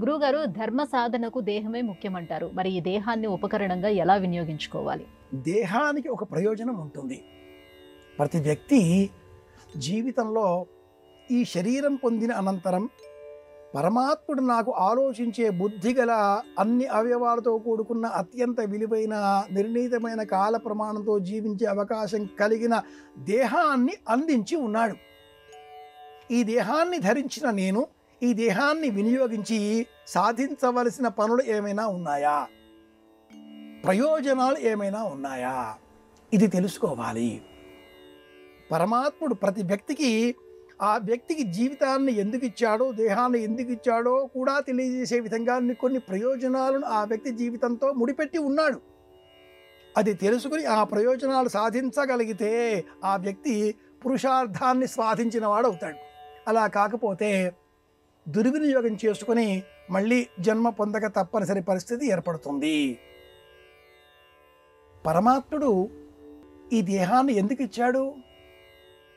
గురువుగారు ధర్మ సాధనకు దేహమే ముఖ్యమంటారు. మరి ఈ దేహాన్ని ఉపకరణంగా ఎలా వినియోగించుకోవాలి? దేహానికి ఒక ప్రయోజనం ఉంటుంది. ప్రతి వ్యక్తి జీవితంలో ఈ శరీరం పొందిన అనంతరం పరమాత్ముడు నాకు ఆలోచించే బుద్ధి గల అన్ని అవయవాలతో కూడుకున్న అత్యంత విలువైన నిర్ణీతమైన కాల ప్రమాణంతో జీవించే అవకాశం కలిగిన దేహాన్ని అందించి ఉన్నాడు. ఈ దేహాన్ని ధరించిన నేను ఈ దేహాన్ని వినియోగించి సాధించవలసిన పనులు ఏమైనా ఉన్నాయా, ప్రయోజనాలు ఏమైనా ఉన్నాయా, ఇది తెలుసుకోవాలి. పరమాత్ముడు ప్రతి వ్యక్తికి ఆ వ్యక్తికి జీవితాన్ని ఎందుకు ఇచ్చాడో, దేహాన్ని ఎందుకు ఇచ్చాడో కూడా తెలియజేసే విధంగా కొన్ని ప్రయోజనాలను ఆ వ్యక్తి జీవితంతో ముడిపెట్టి ఉన్నాడు. అది తెలుసుకుని ఆ ప్రయోజనాలు సాధించగలిగితే ఆ వ్యక్తి పురుషార్థాన్ని సాధించిన వాడు అవుతాడు. అలా కాకపోతే దుర్వినియోగం చేసుకుని మళ్ళీ జన్మ పొందక తప్పనిసరి పరిస్థితి ఏర్పడుతుంది. పరమాత్ముడు ఈ దేహాన్ని ఎందుకు ఇచ్చాడు?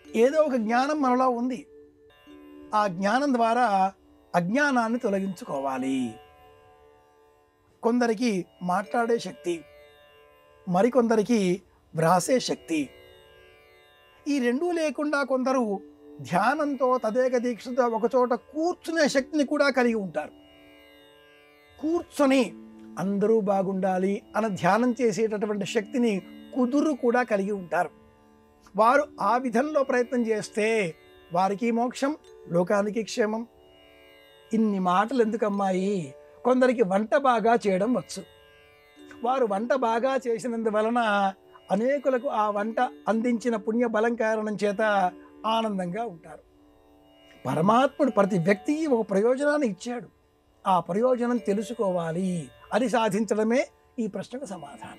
ఏదో ఒక జ్ఞానం మనలో ఉంది. ఆ జ్ఞానం ద్వారా అజ్ఞానాన్ని తొలగించుకోవాలి. కొందరికి మాట్లాడే శక్తి, మరికొందరికి వ్రాసే శక్తి. ఈ రెండూ లేకుండా కొందరు ధ్యానంతో తదేక దీక్షతో ఒకచోట కూర్చునే శక్తిని కూడా కలిగి ఉంటారు. కూర్చొని అందరూ బాగుండాలి అన్న ధ్యానం చేసేటటువంటి శక్తిని కుదురు కూడా కలిగి ఉంటారు. వారు ఆ విధంలో ప్రయత్నం చేస్తే వారికి మోక్షం, లోకానికి క్షేమం. ఇన్ని మాటలు ఎందుకమ్మాయి? కొందరికి వంట బాగా చేయడం వచ్చు. వారు వంట బాగా చేసినందువలన అనేకులకు ఆ వంట అందించిన పుణ్య బలం కారణం చేత ఆనందంగా ఉంటారు. పరమాత్ముడు ప్రతి వ్యక్తికి ఒక ప్రయోజనాన్ని ఇచ్చాడు. ఆ ప్రయోజనం తెలుసుకోవాలి. అది సాధించడమే ఈ ప్రశ్నకు సమాధానం.